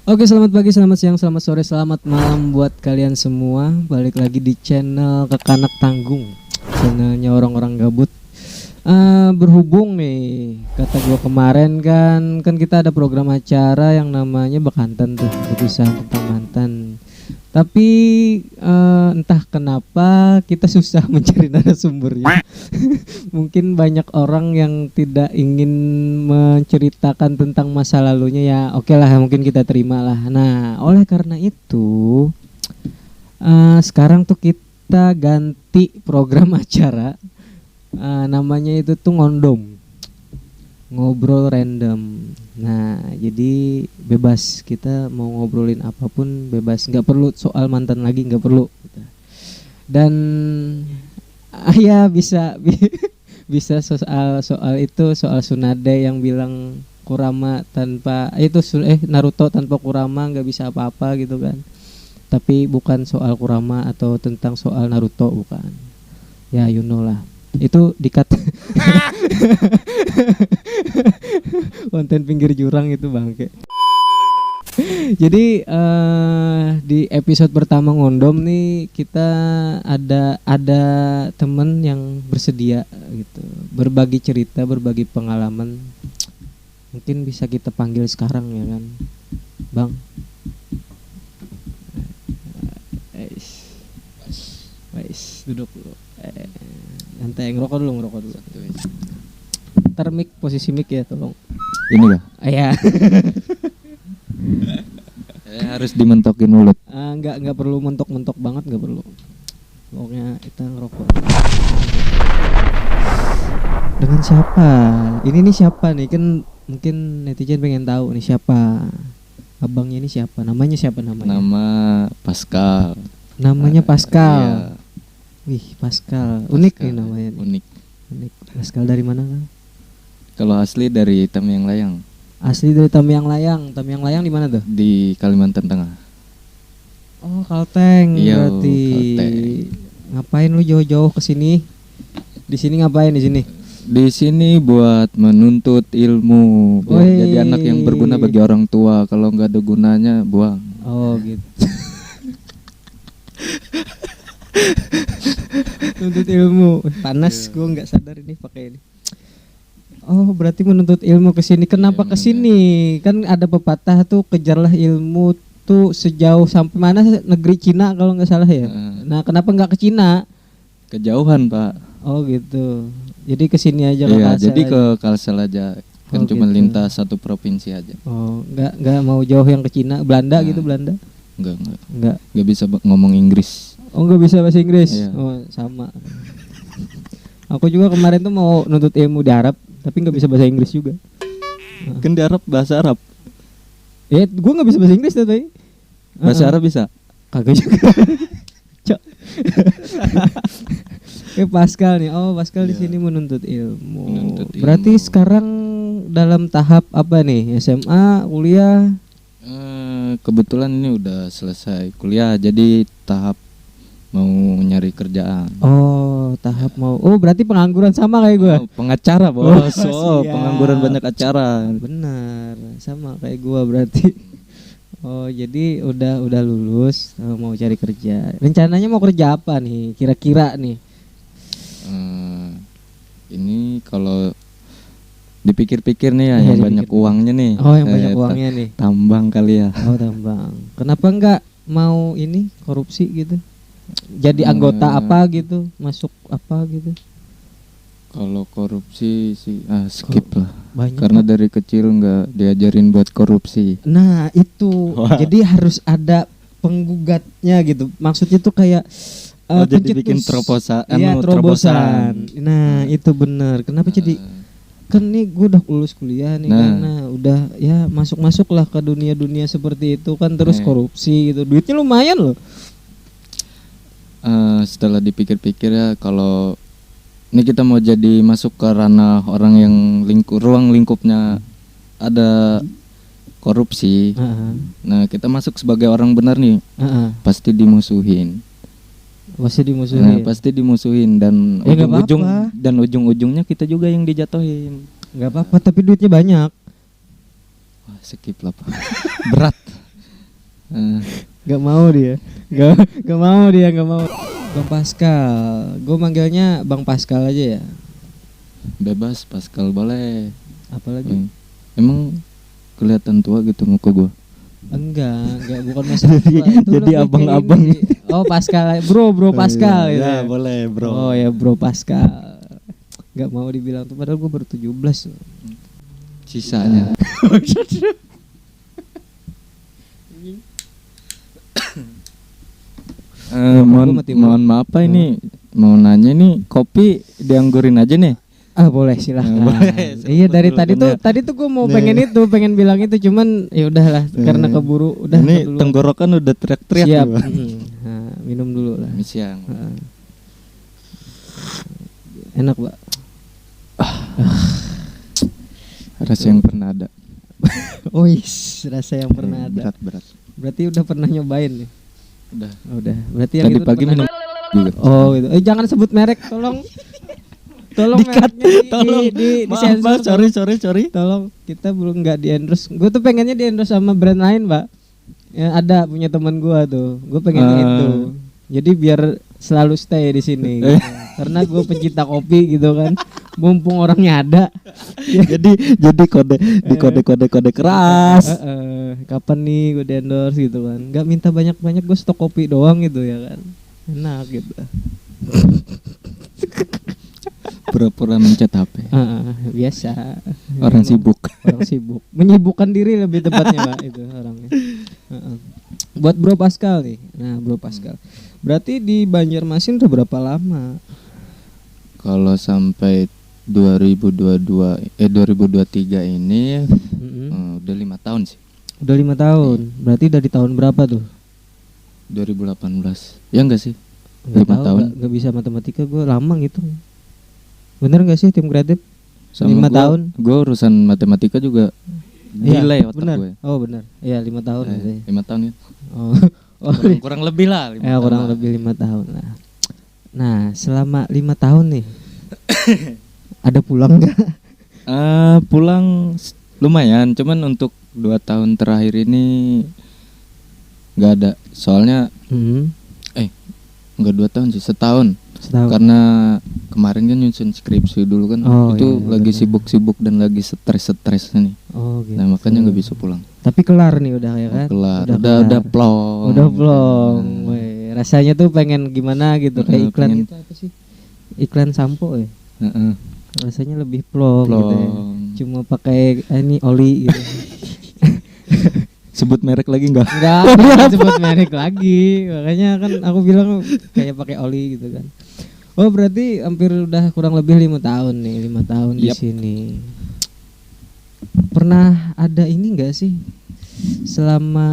Oke, selamat pagi, selamat siang, selamat sore, selamat malam buat kalian semua. Balik lagi di channel Kekanak Tanggung, channelnya orang-orang gabut. Berhubung nih, kata gua kemarin kan kita ada program acara yang namanya Bekantan tuh, berkisah tentang mantan. Tapi entah kenapa kita susah mencari narasumbernya. Mungkin banyak orang yang tidak ingin menceritakan tentang masa lalunya, ya oke lah, mungkin kita terima lah. Nah, oleh karena itu sekarang tuh kita ganti program acara. Namanya itu tuh ngobrol random. Nah, jadi bebas, kita mau ngobrolin apapun bebas, nggak perlu soal mantan lagi, nggak perlu. Dan ya bisa soal itu, soal Tsunade yang bilang Kurama tanpa Naruto tanpa Kurama nggak bisa apa-apa gitu kan. Tapi bukan soal Kurama atau tentang soal Naruto, bukan. Ya you know lah. Itu dikat. Konten pinggir jurang itu bangke. Jadi di episode pertama ngondom nih kita ada temen yang bersedia gitu, berbagi cerita, berbagi pengalaman. Mungkin bisa kita panggil sekarang ya kan, Bang. Wais, duduk dulu. Santai, ngerokok dulu. Ntar mic, posisi mic ya, tolong. Ini kah? Iya. Harus dimentokin mulut. Nggak perlu mentok banget, nggak perlu. Pokoknya kita ngerokok. Dengan siapa? Ini nih siapa nih? Kan mungkin netizen pengen tahu nih siapa. Abangnya ini siapa? Namanya siapa namanya? Nama Pascal. Namanya Pascal. Iya. Wih, Pascal. Unik nih namanya. Unik. Pascal dari mana kan? Kalau asli dari Tamiang Layang. Asli dari Tamiang Layang. Tamiang Layang di mana tuh? Di Kalimantan Tengah. Oh, Kalteng. Iya, berarti. Kalteng. Ngapain lu jauh-jauh ke sini? Di sini ngapain di sini? Di sini buat menuntut ilmu, buat jadi anak yang berguna bagi orang tua. Kalau nggak ada gunanya, buang. Oh, gitu. Menuntut ilmu. Panas, gue nggak sadar ini pakai ini. Oh, berarti menuntut ilmu ke sini. Kenapa ke sini? Kan ada pepatah tuh, kejarlah ilmu tuh sejauh sampai mana, negeri Cina kalau nggak salah ya. Nah, kenapa nggak ke Cina? Kejauhan, Pak. Oh, gitu. Jadi ke sini aja, iya, jadi ke Kalsel aja. Kan cuma gitu. Lintas satu provinsi aja. Oh, nggak mau jauh yang ke Cina, Belanda gitu, Belanda? Enggak bisa ngomong Inggris. Oh, nggak bisa bahasa Inggris. Iya. Oh, sama. Aku juga kemarin tuh mau nuntut ilmu di Arab, tapi nggak bisa bahasa Inggris juga. Kan di Arab bahasa Arab. Gue nggak bisa bahasa Inggris tadi. Bahasa Arab bisa? Kagak juga. Cok. Pascal nih. Oh, Pascal di sini menuntut ilmu. Berarti sekarang dalam tahap apa nih? SMA, kuliah? Kebetulan ini udah selesai kuliah, jadi tahap mau nyari kerjaan. Oh, tahap mau. Oh, berarti pengangguran sama kayak gue. Pengacara, Bos. Pengangguran Pengangguran banyak acara. Benar, sama kayak gue berarti. Oh, jadi udah lulus, mau cari kerja. Rencananya mau kerja apa nih? Kira-kira nih? Ini kalau dipikir-pikir nih ya, yang banyak uangnya nih. Oh, yang banyak uangnya nih. Tambang kali ya. Oh, tambang. Kenapa enggak mau ini korupsi gitu? Jadi anggota apa gitu? Masuk apa gitu? Kalau korupsi sih skip lah. Banyak, karena dari kecil nggak diajarin buat korupsi. Nah, itu. Jadi harus ada penggugatnya gitu. Maksudnya tuh kayak jadi bikin terobosan. Iya, terobosan. Nah, itu benar. Kenapa jadi kan nih gue udah lulus kuliah nih, karena udah ya masuk lah ke dunia seperti itu kan, terus korupsi gitu. Duitnya lumayan loh. Setelah dipikir-pikir ya, kalau ini kita mau jadi masuk ke ranah orang yang ruang lingkupnya ada korupsi. Nah, kita masuk sebagai orang benar nih. Pasti dimusuhin. Nah, pasti dimusuhin dan ujung-ujungnya kita juga yang dijatuhin. Nggak apa-apa, tapi duitnya banyak. Wah, skip lah, Pak. Berat. Gak mau dia. Gak mau dia, gak mau. Bang Pascal, gue manggilnya Bang Pascal aja ya. Bebas Pascal boleh. Apalagi? Emang kelihatan tua gitu muka gue? Enggak bukan masalah tua. Itu Jadi lebih kayak abang-abang. ini sih. Oh Pascal, bro Pascal gitu. Ya, boleh bro. Oh ya bro Pascal. Gak mau dibilang tuh, padahal gue baru 17. Sisanya. Mohon maaf Pak, ini mau nanya nih, kopi dianggurin aja nih. Ah boleh silahkan. Boleh, Iya dari dulu kan tadi tuh gue mau pengen bilang itu, cuman ya udahlah karena keburu udah. Ini keduluan. tenggorokan udah teriak-teriak. Siap. nih, Pak. Nah, minum dulu lah. Siang. Enak Pak. Rasa yang pernah ada. Rasa yang pernah ada. Berat. Berarti udah pernah nyobain nih. Udah. Berarti yang Tadi itu pagi pernah- minum juga. Oh gitu. Jangan sebut merek, tolong. Tolong Di-cut. mereknya Tolong. di Maaf, Pak, sensor. sorry. Tolong, kita belum nggak di endorse. Gue tuh pengennya di endorse sama brand lain, Pak. Ya, ada punya teman gue tuh. Gue pengennya itu. Jadi biar selalu stay di sini. Gitu. Karena gue pencinta kopi gitu kan. Mumpung orangnya ada. jadi kode keras. Kapan nih gue di endorse gitu kan. Gak minta banyak-banyak, gue stok kopi doang gitu ya kan. Enak gitu. Pura-pura mencet HP. Biasa. Orang Memang sibuk. Orang sibuk. Menyibukkan diri lebih tepatnya Pak itu orangnya. Buat Bro Pascal nih. Nah Bro Pascal, berarti di Banjarmasin udah berapa lama? Kalau sampai 2023 ini udah 5 tahun sih. Udah 5 tahun. Berarti dari tahun berapa tuh? 2018. Ya enggak sih? Nggak 5 tahu, tahun. nggak bisa matematika, gue lama gitu. Bener nggak sih tim kreatif? Sama 5 gua- tahun. Gua urusan matematika juga delay otak bener. gue. Oh bener. Iya 5 tahun. berarti. 5 tahun ya. Oh. Kurang lebih lah 5 tahun. Kurang lah. lebih 5 tahun lah. Nah selama 5 tahun nih ada pulang nggak? Pulang lumayan, cuman untuk 2 tahun terakhir ini nggak ada. Soalnya nggak 2 tahun sih, setahun. Setahun. Karena kemarin kan nyusun skripsi dulu kan, Oh, itu iya, lagi benar. sibuk-sibuk dan lagi stres nih. Oh gitu. Nah makanya nggak bisa pulang. Tapi kelar nih udah ya kan? Kelar, Udah udah plong. Udah plong. Weh, rasanya tuh pengen gimana gitu, kayak iklan pengen- itu apa sih? Iklan sampo ya. Heeh. Rasanya lebih plong, gitu ya. Plong. Cuma pakai ini oli gitu. Sebut merek lagi nggak? Enggak sebut merek lagi. Makanya kan aku bilang kayak pakai oli gitu kan. Oh, berarti hampir udah kurang lebih 5 tahun nih, 5 tahun di Yap. sini. Pernah ada ini enggak sih? Selama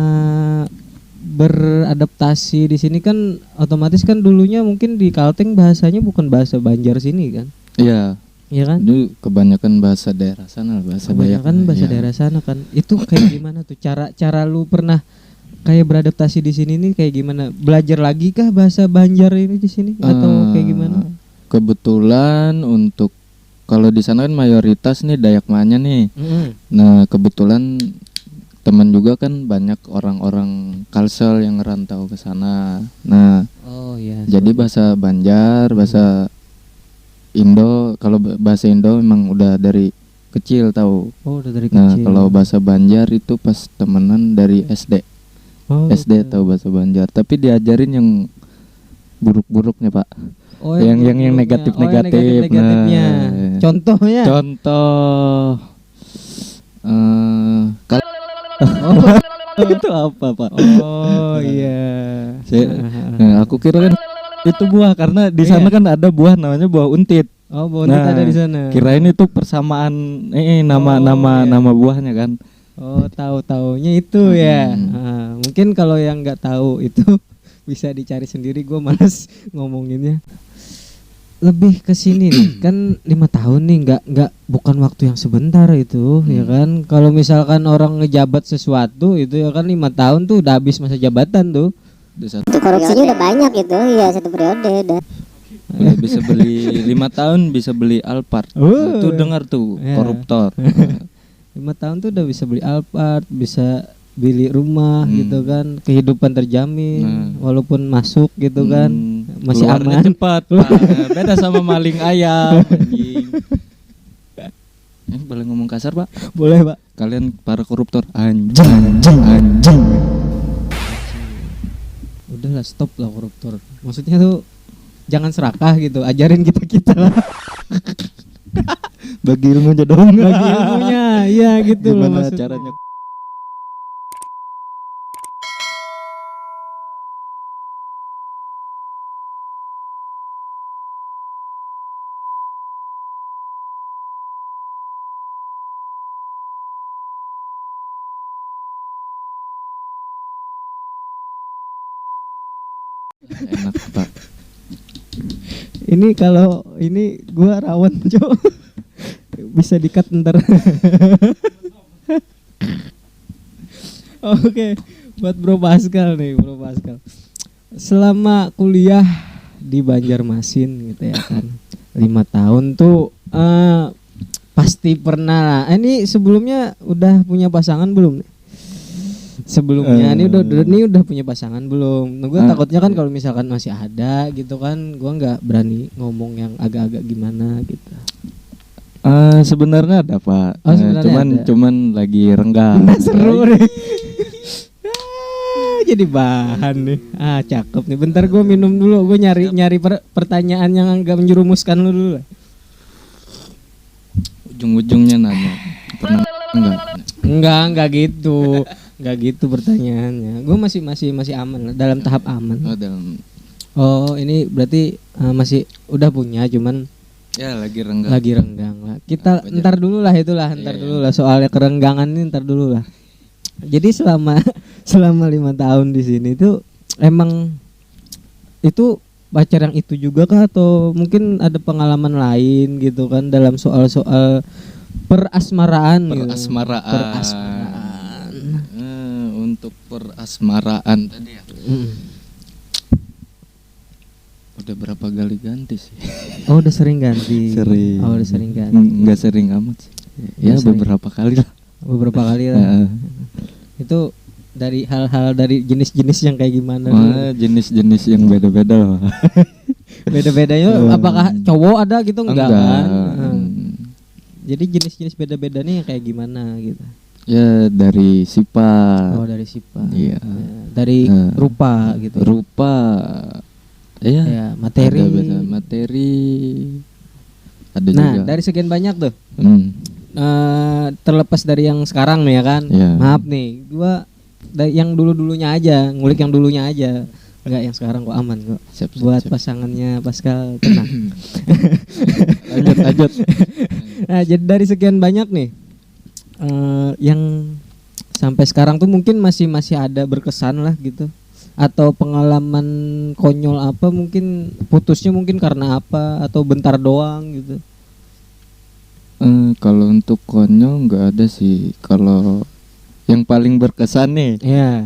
beradaptasi di sini kan otomatis kan dulunya mungkin di Kalteng bahasanya bukan bahasa Banjar sini kan? Iya. Iya kan? Itu kebanyakan bahasa daerah sana, bahasa Dayak. Kebanyakan bahasa Iya. daerah sana kan. Itu kayak gimana tuh cara lu pernah kayak beradaptasi di sini nih kayak gimana? Belajar lagi kah bahasa Banjar ini di sini atau kayak gimana? Kebetulan untuk kalau di sana kan mayoritas nih Dayak Manya nih. Mm-mm. Nah, kebetulan teman juga kan banyak orang-orang Kalsel yang ngerantau ke sana. Nah, Oh iya. jadi bahasa Banjar, bahasa Indo, kalau bahasa Indo memang udah dari kecil tahu. Oh udah dari Nah, kecil. kalau bahasa Banjar itu pas temenan dari SD. Oh, SD oke. tahu bahasa Banjar, tapi diajarin yang buruk-buruknya, Pak. Oh, yang buruk-buruknya. negatif-negatif. Oh, yang negatif-negatifnya. Nah, Contohnya. Contoh kalau itu apa, Pak? Oh iya. Nah, aku kira kan itu buah karena di sana kan ada buah namanya buah untit. Oh, bonit ada di sana. Kirain itu persamaan nama buahnya kan. Oh, tahu-taunya itu ya. Mungkin kalau yang nggak tahu itu bisa dicari sendiri. Gue malas ngomonginnya. Lebih ke sini nih, kan 5 tahun nih, nggak bukan waktu yang sebentar itu, ya kan? Kalau misalkan orang ngejabat sesuatu itu ya kan 5 tahun tuh udah habis masa jabatan tuh. Udah Itu korupsinya udah banyak gitu, ya 1 periode udah. udah bisa beli 5 tahun bisa beli Alphard. Oh. Tuh dengar tuh Ya. koruptor. 5 tahun tuh udah bisa beli Alphard, bisa beli rumah gitu kan, kehidupan terjamin walaupun masuk gitu kan, masih keluarnya aman. cepat Pak. Beda sama maling ayam anjing. Boleh ngomong kasar Pak? Boleh Pak. Kalian para koruptor anjing. Udahlah stop lah koruptor. Maksudnya tuh jangan serakah gitu, ajarin kita lah. Bagi ilmunya dong. Bagi ilmunya, iya gitu loh Gimana maksudnya. caranya? Enak Pak. Ini kalau ini gua rawan Cok. Bisa di-cut ntar. Oke, buat Bro Pascal nih, Bro Pascal. Selama kuliah di Banjarmasin gitu ya kan, 5 tahun tuh pasti pernah lah. Ini sebelumnya udah punya pasangan belum nih? Sebelumnya ini udah punya pasangan belum? Nah, gue takutnya kan kalau misalkan masih ada gitu kan, gue nggak berani ngomong yang agak-agak gimana gitu. Sebenarnya ada Pak. Oh, sebenarnya ada. Cuman lagi renggang. Seru nih. Jadi bahan nih. Cakep nih. Bentar gue minum dulu. Gue nyari pertanyaan yang agak menjerumuskan lu dulu lah. Ujung-ujungnya nanya pernah Enggak gitu. Enggak gitu pertanyaannya. Gue masih aman lah, dalam tahap aman. Oh, ini berarti masih udah punya, cuman ya lagi renggang. Lagi renggang lah. Kita ntar dulu lah dulu lah soalnya kerenggangan ini ntar dulu lah. Jadi selama 5 tahun di sini tuh emang itu pacar yang itu juga kah, atau mungkin ada pengalaman lain gitu kan dalam soal-soal perasmaraan gitu. Perasmaraan. Untuk perasmaraan tadi ya. Udah berapa kali ganti sih? Oh, udah sering ganti. Sering. Oh, udah sering ganti. Enggak sering amat sih. Ya beberapa kali lah. Beberapa kali lah. Itu dari hal-hal dari jenis-jenis yang kayak gimana? Jenis-jenis yang beda-beda lah. Beda-bedanya apakah cowok ada gitu enggak kan? Jadi jenis-jenis beda-bedanya yang kayak gimana gitu? Ya dari sifat. Oh, dari sifat. Iya. Dari rupa gitu. Rupa. Iya. Ya, materi. Ada materi. Ada nah, juga. dari sekian banyak tuh. Terlepas dari yang sekarang nih ya kan. Yeah. Maaf nih, gua yang dulu-dulunya aja, ngulik yang dulunya aja. Enggak yang sekarang kok aman kok. Siap, buat pasangannya Pascal tenang. lanjut. Nah, jadi dari sekian banyak nih yang sampai sekarang tuh mungkin masih ada berkesan lah gitu. Atau pengalaman konyol apa, mungkin putusnya mungkin karena apa, atau bentar doang gitu. Kalau untuk konyol nggak ada sih. Kalau yang paling berkesan nih, ya.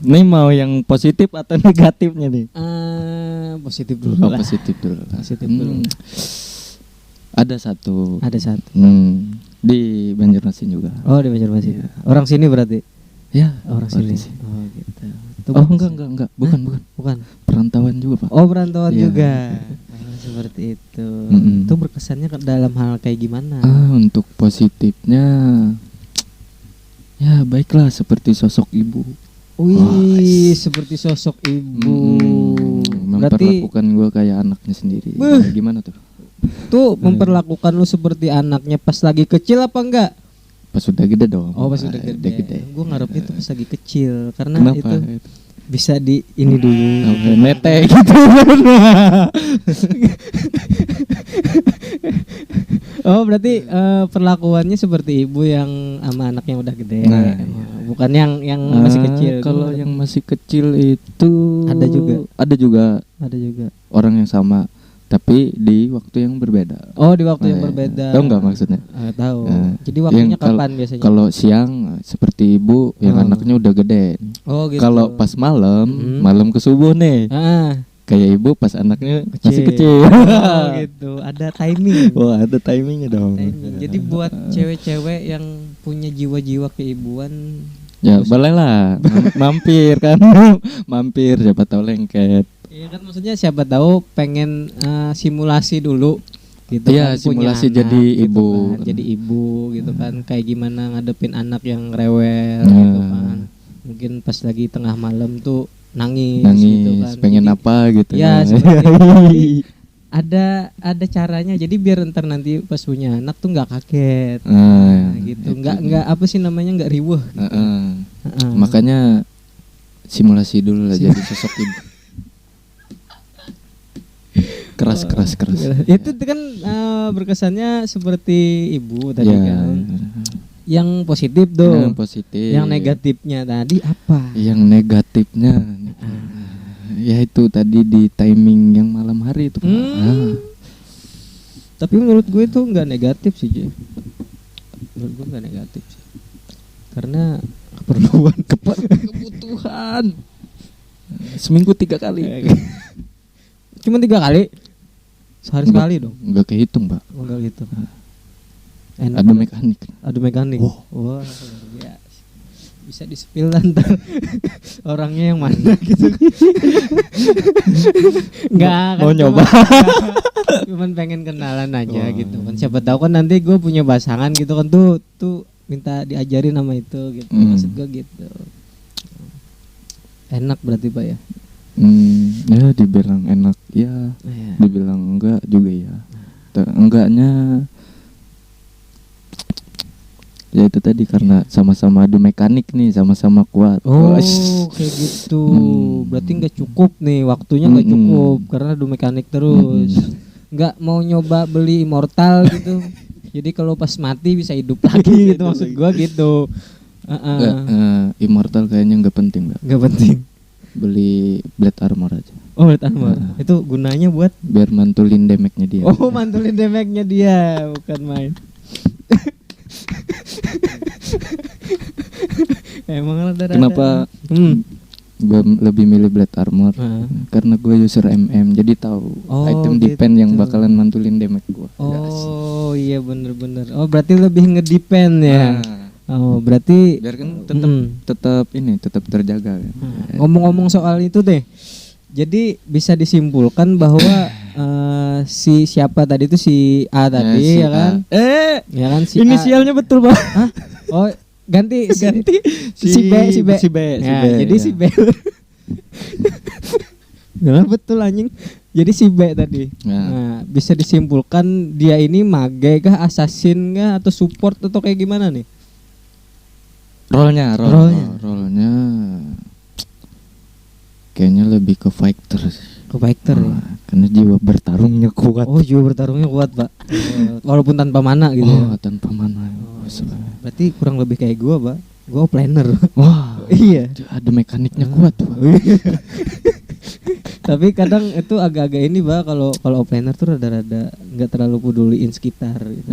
Ini mau yang positif atau negatifnya nih? Positif dulu lah. Positif dulu. Ada satu. Di Banjarmasin juga. Oh, di Banjarmasin. Ya. Orang sini berarti? Ya, orang sini. Oh, gitu. Enggak. Bukan. Perantauan juga, Pak. Oh, perantauan juga. Seperti itu. Itu berkesannya dalam hal kayak gimana? Untuk positifnya, ya baiklah, seperti sosok ibu. Wih, seperti sosok ibu. Memperlakukan gue kayak anaknya sendiri. Gimana tuh? Tuh memperlakukan lu seperti anaknya pas lagi kecil apa enggak? Pas sudah gede dong. Oh, pas sudah gede. Gue ngarepnya itu pas lagi kecil, karena kenapa? Itu bisa di ini dulu. Nete gitu. Oh, berarti perlakuannya seperti ibu yang sama anak yang udah gede. Bukan yang masih kecil. Kalau yang masih kecil itu ada juga orang yang sama, tapi di waktu yang berbeda. Oh, di waktu yang berbeda. Tahu nggak maksudnya? Tahu. Jadi waktunya kapan biasanya? Kalau siang seperti ibu yang anaknya udah gede. Oh, gitu. Kalau pas malam ke subuh nih. Kayak ibu pas anaknya masih kecil. Oh, gitu. Ada timing. Wah, ada timingnya dong. Jadi buat cewek-cewek yang punya jiwa-jiwa keibuan, Ya boleh lah, mampir kan, mampir siapa tahu lengket. Iya kan, maksudnya siapa tahu pengen simulasi dulu gitu Iya, kan, punya simulasi anak, jadi gitu ibu. kan, jadi ibu gitu kan, kayak gimana ngadepin anak yang rewel Nah. gitu kan. Mungkin pas lagi tengah malam tuh nangis gitu Nangis, kan. pengen Jadi, apa gitu. ya seperti itu. Jadi ada caranya, jadi biar ntar nanti pas punya anak tuh nggak kaget. Nah, gitu, itu nggak apa sih namanya, nggak riweh. Makanya simulasi dulu lah jadi sosok ibu. Keras. Itu kan berkesannya seperti ibu tadi Ya, kan. Yang positif tuh. yang positif. Yang negatifnya tadi apa? Yang negatifnya, ya itu tadi di timing yang malam hari itu, Pak. Tapi menurut gue itu nggak negatif sih, Ji. Menurut gue nggak negatif sih. Karena kebutuhan. Seminggu 3 kali. Cuma 3 kali. Sehari sekali dong. Enggak kehitung, Pak. Oh, enggak gitu. Enak. Ada mekanik. Adu mekanik. Wah, luar biasa. Bisa di-spill ntar orangnya yang mana gitu. Enggak kan, Mau nyoba. cuman pengen kenalan aja gitu kan. Siapa tahu kan nanti gue punya pasangan gitu kan, tuh minta diajarin nama itu gitu. Maksud gue gitu. Enak berarti Pak ya. Ya dibilang enak ya, dibilang enggak juga ya. Enggaknya ya itu tadi karena sama-sama adu mekanik nih, sama-sama kuat. Oh, kayak gitu. Berarti nggak cukup nih, waktunya nggak cukup karena adu mekanik terus. Nggak mau nyoba beli immortal gitu. Jadi kalau pas mati bisa hidup lagi gitu, maksud gua gitu. Immortal kayaknya nggak penting, Mbak. Nggak penting. Beli blade armor aja. Oh, blade armor. Itu gunanya buat biar mantulin damage-nya dia. Oh, mantulin damage-nya dia, bukan main. Emang rada-rada. Kenapa gue lebih milih blade armor? Karena gue user MM, jadi tahu item gitu. defense yang bakalan mantulin damage gue. Oh iya, bener-bener. Oh berarti lebih ngedepend ya. Oh berarti biar kan tetap terjaga kan. Ngomong-ngomong soal itu deh, jadi bisa disimpulkan bahwa si siapa tadi itu si A tadi si ya kan? Ya kan si inisialnya A. betul, Pak. Hah? Oh ganti si B. Jadi si B. Nah, betul anjing. Jadi si B tadi. Nah, bisa disimpulkan dia ini mage kah, assassin kah, atau support atau kayak gimana nih? Role-nya kayaknya lebih ke fighter sih. Ke fighter ya. Karena jiwa bertarungnya kuat. Oh, jiwa bertarungnya kuat, Pak. Walaupun tanpa mana gitu. Tanpa mana. Berarti kurang lebih kayak gua, Pak. Gua planner. Wah. Iya. Ada mekaniknya kuat, Pak. Tapi kadang itu agak-agak ini, Pak, kalau planner tuh rada-rada enggak terlalu peduliin sekitar gitu.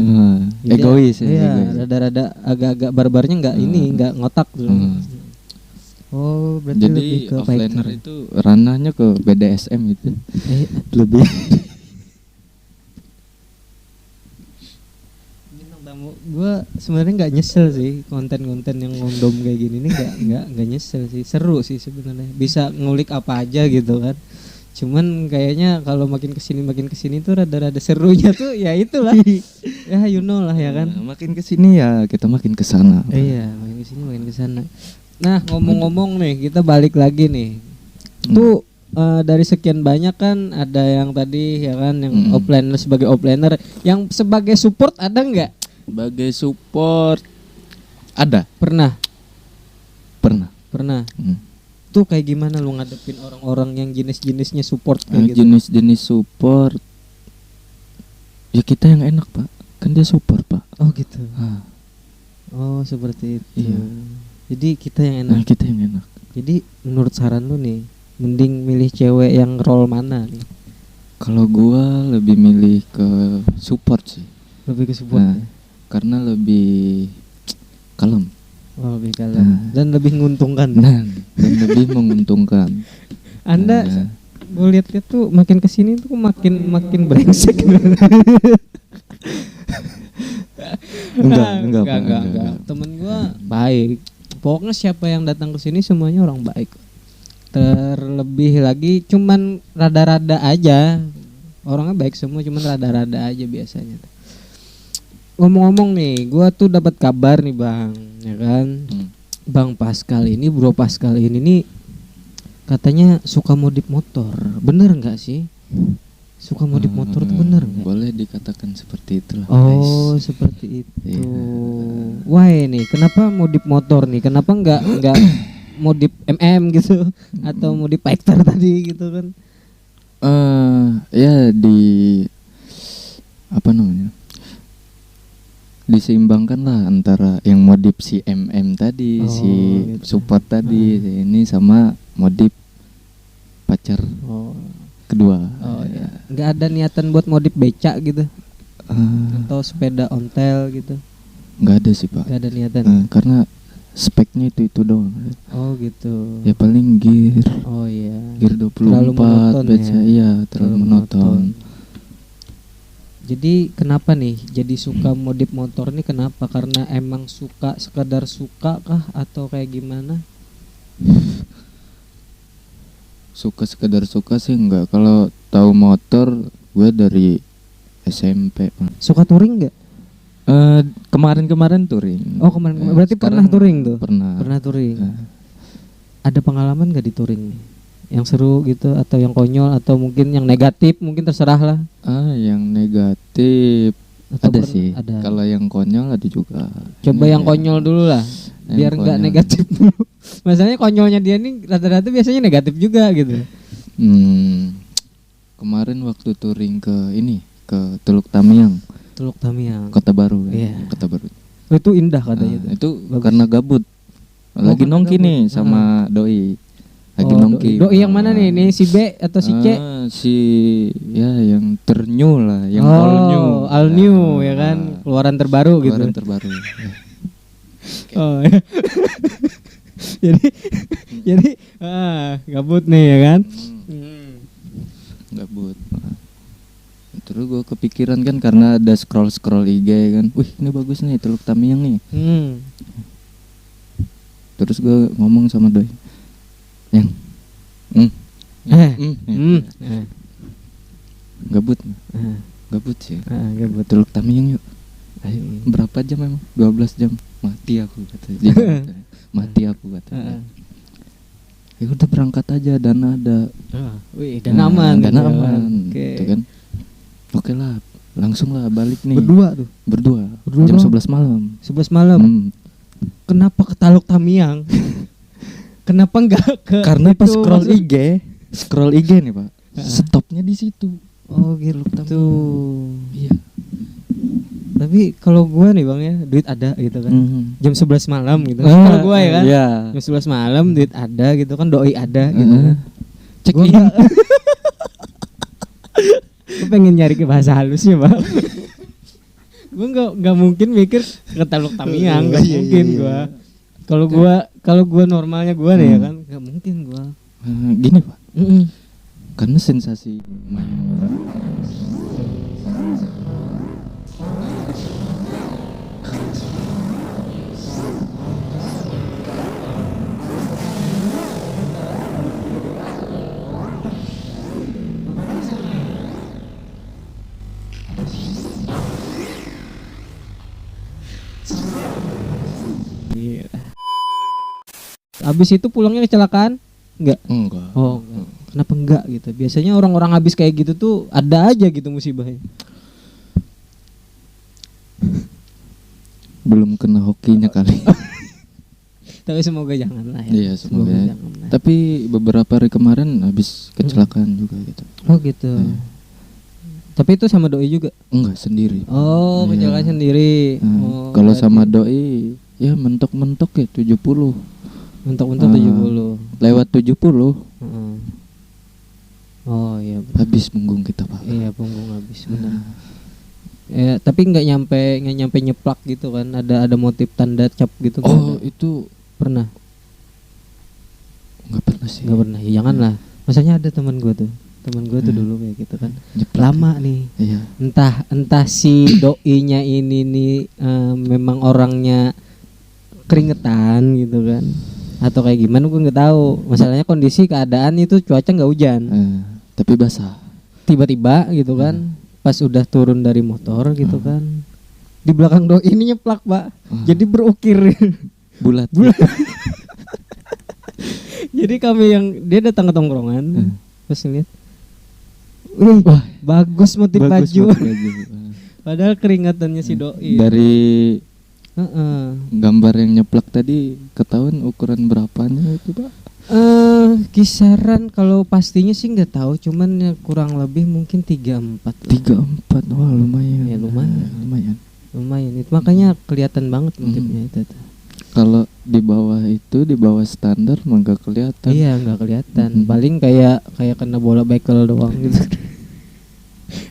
Egois ya. Iya, rada-rada agak-agak barbarnya enggak enggak ngotak tuh. Oh, berarti jadi lebih ke offlaner fighter. itu ranahnya ke BDSM gitu. Lebih. Gue sebenarnya nggak nyesel sih konten-konten yang ngondom kayak gini nih, nggak nyesel sih, seru sih sebenarnya, bisa ngulik apa aja gitu kan. Cuman kayaknya kalau makin kesini tuh rada-rada serunya tuh ya itulah ya you know lah ya kan. Makin kesini ya kita makin kesana. Iya, makin kesini makin kesana. Nah ngomong-ngomong nih, kita balik lagi nih. Tuh dari sekian banyak kan ada yang tadi ya kan yang offlaner sebagai offlaner, yang sebagai support ada nggak? Sebagai support ada. Pernah. Pernah. Tuh kayak gimana lu ngadepin orang-orang yang jenis-jenisnya support kayak gitu? Jenis-jenis support ya kita yang enak, Pak. Kan dia support, Pak. Oh gitu. Oh seperti itu. Iya. Jadi kita yang enak. Nah, kita yang enak. Jadi menurut saran lu nih, mending milih cewek yang role mana nih? Kalau gua lebih milih ke support sih. Lebih ke support. Karena lebih kalem. Oh, lebih kalem dan lebih menguntungkan. Dan lebih menguntungkan. Anda gue lihat-lihat tuh makin kesini tuh makin brengsek. Enggak. Temen gue baik, Pokoknya siapa yang datang ke sini semuanya orang baik. Terlebih lagi cuman rada-rada aja. Orangnya baik semua, cuman rada-rada aja biasanya. Ngomong-ngomong nih, gua tuh dapat kabar nih Bang, ya kan? Bang Pascal ini, Bro Pascal ini nih katanya suka modif motor. Bener nggak sih? Suka modif motor tuh bener nggak? Boleh dikatakan seperti itulah. Oh, guys. seperti itu. Iya. Wah ini kenapa modif motor nih? Kenapa nggak modif gitu atau modif Fighter tadi gitu kan? Ya apa namanya? Diseimbangkan lah antara yang modif si tadi, si gitu. support tadi, ini sama modif pacar kedua. Oh ya. Nggak ada niatan buat modif beca gitu atau sepeda ontel gitu? Nggak ada sih Pak. Nggak ada niatan. Karena speknya itu doang. Oh gitu. Ya paling gear. Oh iya. Gear 24 Terlalu monoton beca, ya? iya terlalu monoton. Jadi kenapa nih jadi suka modif motor nih, kenapa? Karena emang suka, sekadar suka kah atau kayak gimana? Suka sekedar suka sih enggak. Kalau tahu motor gue dari SMP. Suka touring nggak? Kemarin touring. Oh kemarin berarti pernah Sekarang touring tuh? Pernah Touring. Ada pengalaman nggak di touring nih? Yang seru gitu atau yang konyol atau mungkin yang negatif, mungkin terserah lah. Yang negatif Atau ada sih. ada. Kalau yang konyol ada juga. Coba Ini yang ya, konyol dulu lah, yang biar nggak konyol. negatif dulu. Masalahnya konyolnya dia nih rata-rata biasanya negatif juga gitu. Kemarin waktu touring ke Teluk Tamiang, Teluk Tamiang. Kota Baru. Iya. Kota Baru. Itu indah katanya tuh. Itu Bagus. karena gabut. Lagi karena nongki gabut. nih sama doi. Lagi Oh, nongki. doi yang mana nih? Nih si B atau si C? Si yang ternew lah, yang all new. All new ya kan, keluaran terbaru Keluaran gitu. terbaru. Oh. Ya. jadi gabut nih ya kan. Gabut. Terus gue kepikiran kan karena ada scroll IG kan. Wih, ini bagus nih Teluk Tamiang nih. Terus gue ngomong sama doi. Gabut. Gabut sih. Gabut. Teluk Tamiang yuk. Ayo. Berapa jam emang? 12 jam. Mati aku kata. Dia kata. Mati aku kata. Ya udah berangkat aja, dana ada. Wih, dan aman. Dana gitu. aman. Oke. Gitu kan. Oke lah, langsung lah balik nih. Berdua Berdua. Jam doang? 11 malam. 11 malam. Kenapa ke Teluk Tamiang? Kenapa enggak ke Karena pas itu, scroll IG nih Pak, stopnya di situ. Oh gitu. Iya. Tapi kalau gua nih Bang ya, duit ada gitu kan. Jam 11 malam gitu. Ah, Kalau gua ya kan. Iya. Jam 11 malam duit ada gitu kan, doi ada gitu kan. Check Gua in. Gua pengen nyari ke bahasa halusnya Bang. Gua nggak mungkin mikir ke Teluk Tamiang, nggak mungkin gua. Kalau gua normalnya gua nih ya kan, nggak mungkin gua. Gini Pak, karena sensasi main. Abis itu pulangnya kecelakaan? Enggak. Enggak. Oh, enggak. Kenapa enggak gitu? Biasanya orang-orang habis kayak gitu tuh ada aja gitu musibahnya. Belum kena hokinya kali. Tapi semoga jangan lah ya. Iya, semoga. jangan lah. Tapi beberapa hari kemarin habis kecelakaan juga gitu. Oh gitu. Tapi itu sama doi juga? Enggak, sendiri. Oh, Iya. kecelakaan sendiri. Oh, Kalau berarti sama doi ya mentok-mentok ya 70. mentok-mentok 70. Lewat 70 Heeh. Oh iya benar. habis punggung kita Pak. Iya punggung habis benar. Ya, tapi nggak nyampe nyeplak gitu kan? Ada motif tanda cap gitu kan? Oh, itu Pernah? enggak pernah sih. Nggak pernah. Ya, janganlah. Masanya ada teman gue tuh dulu kayak gitu kan. Nyeplak. Lama nih. Iya. Entah si doinya ini nih memang orangnya keringetan gitu kan atau kayak gimana gue nggak tahu. Masalahnya kondisi keadaan itu cuaca nggak hujan, Tapi basah. tiba-tiba gitu kan pas udah turun dari motor gitu kan di belakang doi ini nyeplak pak, jadi berukir. Bulat. Jadi kami yang dia datang ke tongkrongan pas ngeliat, wih bagus motif baju. Padahal keringatannya si doi. Dari gambar yang nyeplak tadi ketahuan ukuran berapanya itu Pak? Kisaran kalau pastinya sih nggak tahu, cuman ya kurang lebih mungkin 34. 34, wah lumayan. Ya, lumayan. Lumayan. Itu makanya kelihatan banget motifnya itu. Kalau di bawah standar mah nggak kelihatan. Iya nggak kelihatan, paling kayak kena bola bekel doang gitu.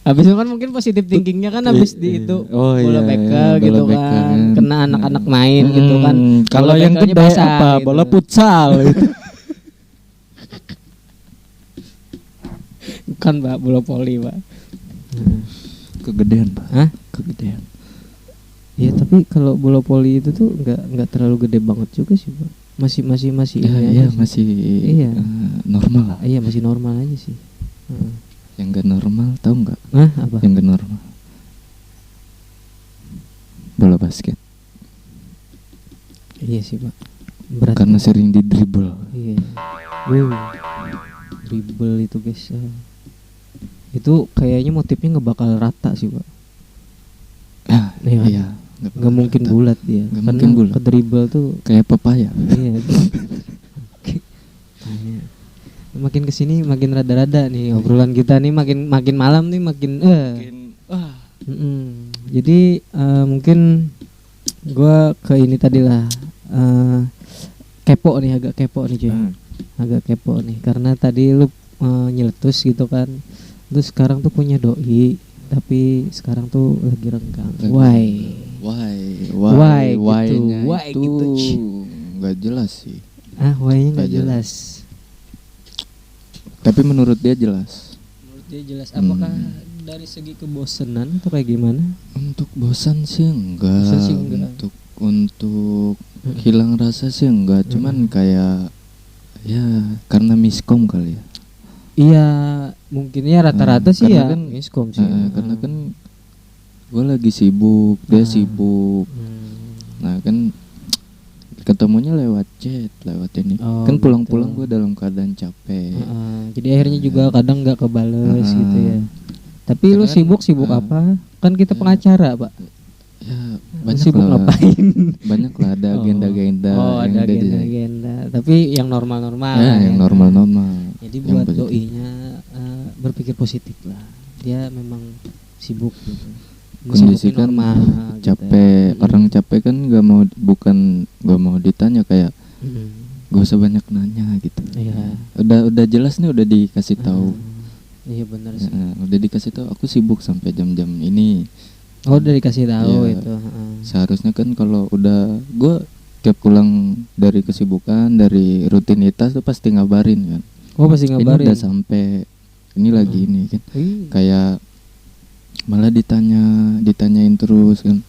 Habis itu kan mungkin positif thinkingnya kan habis di itu bola bekel gitu bola kan, bekel. kena anak-anak main gitu kan. Kalau Bola yang bekelnya gede basah apa? gitu. Bola futsal itu. Bukan Pak, bola voli Pak. Kegedean Pak. Hah? Kegedean. Iya tapi kalau bola voli itu tuh nggak terlalu gede banget juga sih Pak. Masih Iya aja sih. masih Iya. Normal lah. Iya masih normal aja sih. Yang gak normal tahu nggak? Apa? Yang gak normal bola basket. Iya sih Pak. Berat. Karena sering di dribble. Iya. Dribble itu guys. Itu kayaknya motifnya nggak bakal rata sih Pak. Iya. Nggak mungkin bulat dia. Nggak Karena mungkin bulat. ke dribble tuh Kayak pepaya. iya. Makin kesini makin rada-rada nih obrolan kita nih, makin malam nih makin. Jadi mungkin gua ke ini tadi lah, kepo nih, agak kepo nih cuy. Agak kepo nih karena tadi lu nyeletus gitu kan, terus sekarang tuh punya doi tapi sekarang tuh lagi renggang. Why gitu? Nggak jelas sih. Why-nya nggak jelas. Tapi menurut dia jelas. Menurut dia jelas. Apakah dari segi kebosanan atau kayak gimana? Untuk bosan sih enggak. Bosan sih enggak. Untuk hilang rasa sih enggak. Cuman kayak ya karena miskom kali ya. Iya, mungkin ya rata-rata sih ya. Kan, miskom sih. Karena kan gue lagi sibuk, dia sibuk. Nah kan ketemunya lewat chat, lewat ini. Kan pulang-pulang gue dalam keadaan capek. Jadi akhirnya juga kadang nggak kebales gitu ya. Tapi lu Kadang- sibuk apa? Kan kita pengacara Pak. Ya banyak Sibuk lah. ngapain? Banyak lah ada agenda-agenda. Ada yang udah agenda. Tapi yang normal-normal. Ya, yang normal-normal. Jadi Yang buat positif. doinya berpikir positif lah. Dia memang sibuk gitu. Kondisi Sibuknya kan normal, gitu. capek. Orang capek kan gak mau ditanya kayak gak usah banyak nanya gitu. Iya. Udah jelas nih, udah dikasih tahu. Iya benar sih. Udah dikasih tahu aku sibuk sampai jam-jam ini. Udah dikasih tahu Iya. itu. Seharusnya kan kalau udah gue tiap pulang dari kesibukan, dari rutinitas tuh pasti ngabarin kan. Pasti Ini ngabarin. udah sampai ini lagi ini kan. Wih. Kayak malah ditanyain terus kan.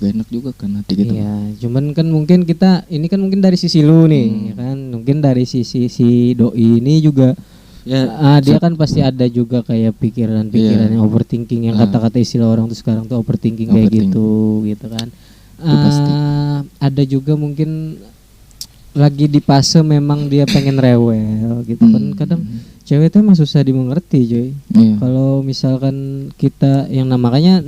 Gak enak juga kan hati gitu. Iya, cuman kan mungkin ini kan mungkin dari sisi lu nih, ya kan? Mungkin dari sisi si doi ini juga dia kan pasti ada juga kayak pikiran-pikiran yang overthinking, yang kata-kata istilah orang tuh sekarang tuh overthinking kayak gitu kan. Pasti. Ada juga mungkin lagi di fase memang dia pengen rewel gitu kan. Kadang cewek tuh emang susah dimengerti coy. Iya. Kalau misalkan kita yang namanya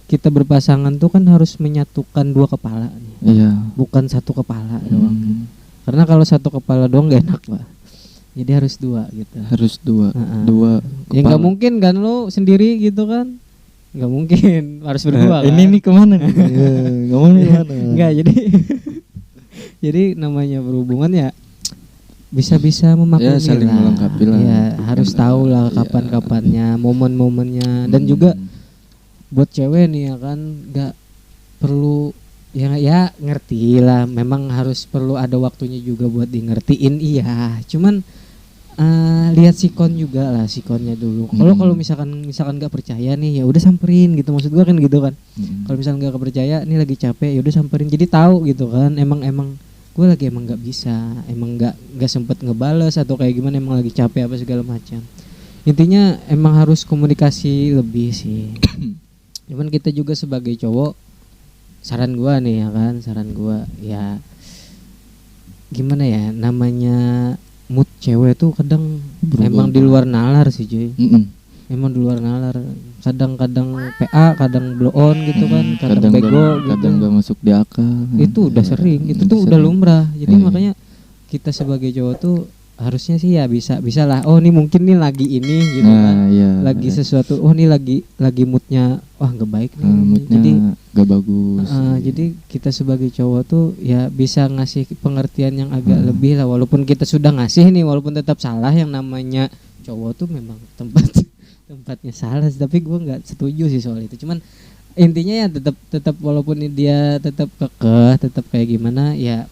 kita berpasangan tuh kan harus menyatukan dua kepala nih. Iya. Bukan satu kepala doang. Karena kalau satu kepala doang gak enak Pak. Jadi harus dua gitu. Harus dua Ya nggak mungkin kan lo sendiri gitu kan? Nggak mungkin, harus berdua kan. Ini kemana nih? Ngomongnya kemana? Enggak, jadi namanya berhubungan ya bisa Ya, memaklumi saling lah. melengkapi lah. Ya harus tahu lah Iya. kapan-kapannya, momen-momennya, dan juga buat cewek nih ya kan nggak perlu ya ngerti lah, memang harus perlu ada waktunya juga buat di ngertiin, iya, cuman lihat sikon juga lah, sikonnya dulu. Kalau misalkan nggak percaya nih, ya udah samperin gitu, maksud gua kan gitu kan. Kalau misalkan nggak percaya nih lagi capek, ya udah samperin, jadi tahu gitu kan. Emang gue lagi emang nggak bisa, emang nggak sempet ngebales atau kayak gimana, emang lagi capek apa segala macam. Intinya emang harus komunikasi lebih sih. Cuman kita juga sebagai cowok, saran gue ya gimana ya, namanya mood cewek tuh kadang emang di luar nalar sih cuy. Emang di luar nalar, kadang-kadang PA, kadang blow on gitu kan, kadang bego gitu. Kadang gak masuk di akal. Itu udah sering, itu tuh udah lumrah. Jadi makanya kita sebagai cowok tuh harusnya sih ya bisa lah. Oh ini mungkin nih lagi ini gitu kan. Lagi sesuatu. Oh ini lagi moodnya wah nggak baik nih. Moodnya jadi gak bagus. Jadi kita sebagai cowok tuh ya bisa ngasih pengertian yang agak lebih lah. Walaupun kita sudah ngasih nih, walaupun tetap salah, yang namanya cowok tuh memang tempatnya salah, tapi gue nggak setuju sih soal itu. Cuman intinya ya tetap walaupun dia tetap kekeh, tetap kayak gimana ya,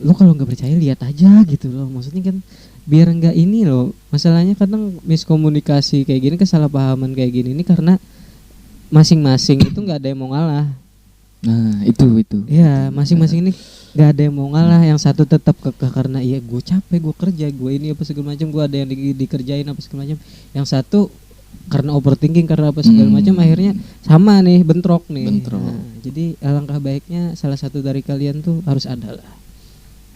lo kalau nggak percaya lihat aja gitu loh. Maksudnya kan biar nggak ini loh, masalahnya kadang miskomunikasi kayak gini, kesalahpahaman kayak gini ini karena masing-masing itu nggak ada yang mau ngalah. Nah itu ya masing-masing ini nggak ada yang mau ngalah. Yang satu tetap kekeh karena iya gue capek, gue kerja, gue ini apa segala macam, gue ada yang dikerjain apa segala macam. Yang satu karena overthinking, karena apa segala macam, akhirnya sama nih, bentrok nih. Nah, jadi alangkah baiknya salah satu dari kalian tuh harus ada lah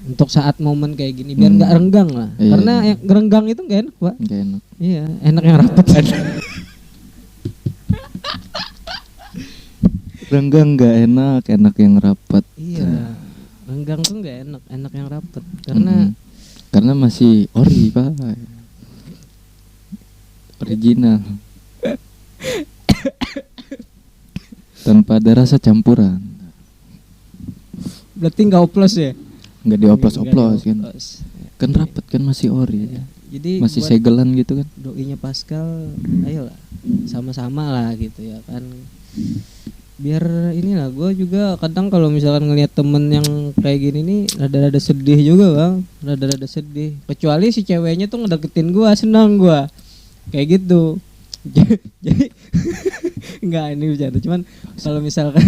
untuk saat momen kayak gini, biar nggak renggang lah. Karena yang renggang itu nggak enak pak. Nggak enak. Iya, enak yang rapat. Renggang nggak enak, enak yang rapat. Iya, renggang tuh nggak enak, enak yang rapat. Karena masih ori pak, original, tanpa ada rasa campuran. Berarti nggak oplos ya? Nggak dioplos-oplos kan? Kan rapat kan, masih ori. Ya. Jadi masih segelan gitu kan? Doinya Pascal, ayolah sama-sama lah gitu ya kan. Biar inilah, gue juga kadang kalau misalkan ngelihat temen yang kayak gini nih rada-rada sedih juga bang, rada-rada sedih. Kecuali si ceweknya tuh ngedeketin gue, senang gue kayak gitu. Jadi nggak, ini bercanda. Cuman kalau misalkan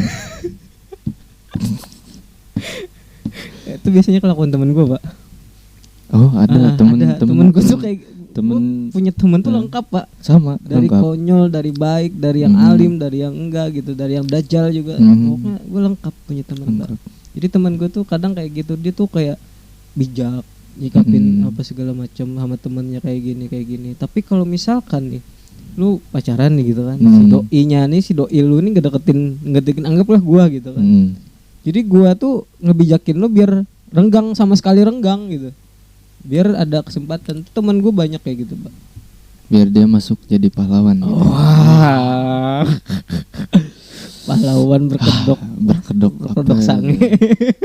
itu biasanya kelakuan temen gue pak. Oh ada temen gue tuh kayak punya temen tuh lengkap pak, sama dari lengkap. Konyol, dari baik, dari yang alim, dari yang enggak gitu, dari yang dajal juga. Pokoknya gue lengkap punya teman pak. Jadi teman gue tuh kadang kayak gitu, dia tuh kayak bijak nyikapin apa segala macam sama temennya kayak gini. Tapi kalau misalkan nih lu pacaran nih gitu kan, si doinya nih, si doi lu nih ngedeketin anggaplah gua gitu kan. Jadi gua tuh ngebijakin lu biar renggang, sama sekali renggang gitu, biar ada kesempatan. Temen gue banyak kayak gitu pak, biar dia masuk jadi pahlawan gitu. Wah. Pahlawan berkedok sange.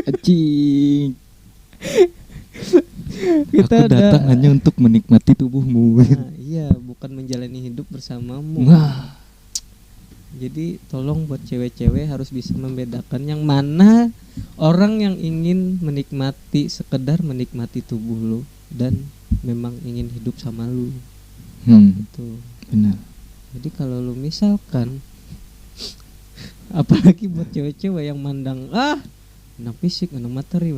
Acing. Kita aku datang hanya untuk menikmati tubuhmu. Iya, bukan menjalani hidup bersamamu. Jadi tolong buat cewek-cewek harus bisa membedakan yang mana orang yang ingin menikmati, sekedar menikmati tubuh lu, dan memang ingin hidup sama lu. Gitu. Benar. Jadi kalau lu misalkan apalagi buat cewek-cewek yang mandang enak fisik, enak materi,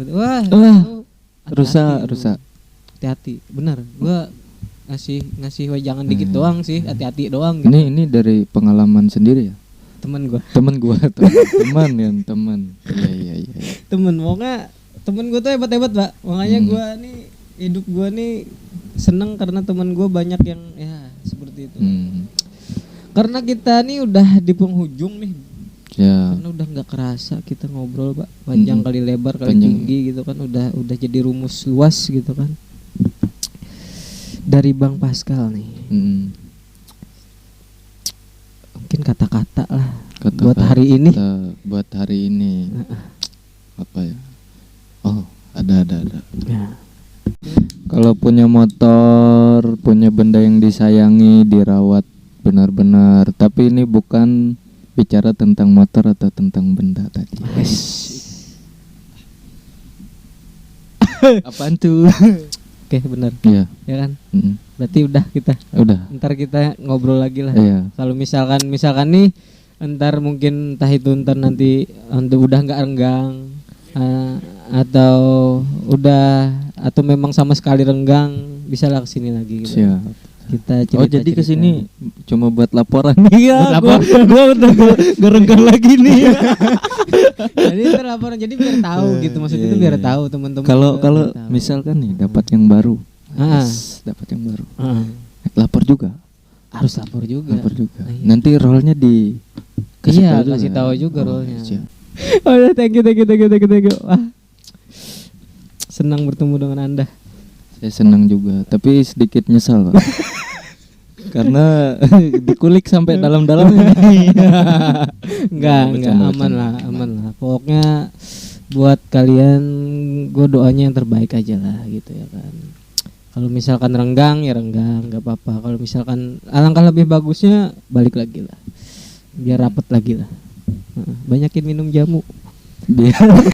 rusak. Hati-hati, benar. Gua ngasih jangan dikit doang sih, hati-hati doang gitu. Ini dari pengalaman sendiri ya? Temen gua Teman. Iya. Temen, pokoknya temen gua tuh hebat pak. Makanya gua nih, hidup gua nih seneng karena temen gua banyak yang ya seperti itu. Karena kita nih udah di penghujung nih ya. Karena udah nggak kerasa kita ngobrol pak, panjang kali lebar kali tinggi gitu kan, udah jadi rumus luas gitu kan. Dari Bang Pascal nih, mungkin kata-kata lah buat hari ini. Buat hari ini apa ya? Oh ada. Ya. Kalau punya motor, punya benda yang disayangi, dirawat benar-benar. Tapi ini bukan bicara tentang motor atau tentang benda tadi. Apaan tuh? Oke, benar. Iya. Ya kan? Mm. Berarti udah kita. Udah. Ntar kita ngobrol lagi lah. Iya. Kalau misalkan nih ntar mungkin entah itu ntar nanti udah nggak renggang atau udah atau memang sama sekali renggang, bisa lah kesini lagi gitu. Siap. Kita Oh jadi cerita-cerita. kesini cuma buat laporan. Iya, Buat gua udah gak renggang lagi nih. Jadi ntar laporan, jadi biar tahu gitu, maksud Iya, itu biar iya. tahu teman-teman. Kalau juga kalau biar tahu. misalkan nih dapat yang baru, Ah. dapat yang baru, Ah. lapor juga, harus lapor juga. lapor juga. Ah, iya. Nanti role-nya di Iya, kasih tahu juga Oh, role-nya. siap. Oh ya, thank you. Wah, senang bertemu dengan Anda. Saya senang juga, tapi sedikit nyesal Pak. Karena dikulik sampai dalam-dalam. Enggak, Bercanda, aman bercanda. lah. Pokoknya buat kalian gue doanya yang terbaik aja lah gitu ya kan. Kalau misalkan renggang ya renggang, nggak apa-apa. Kalau misalkan alangkah lebih bagusnya balik lagi lah, biar rapet lagi lah. Banyakin minum jamu. Biar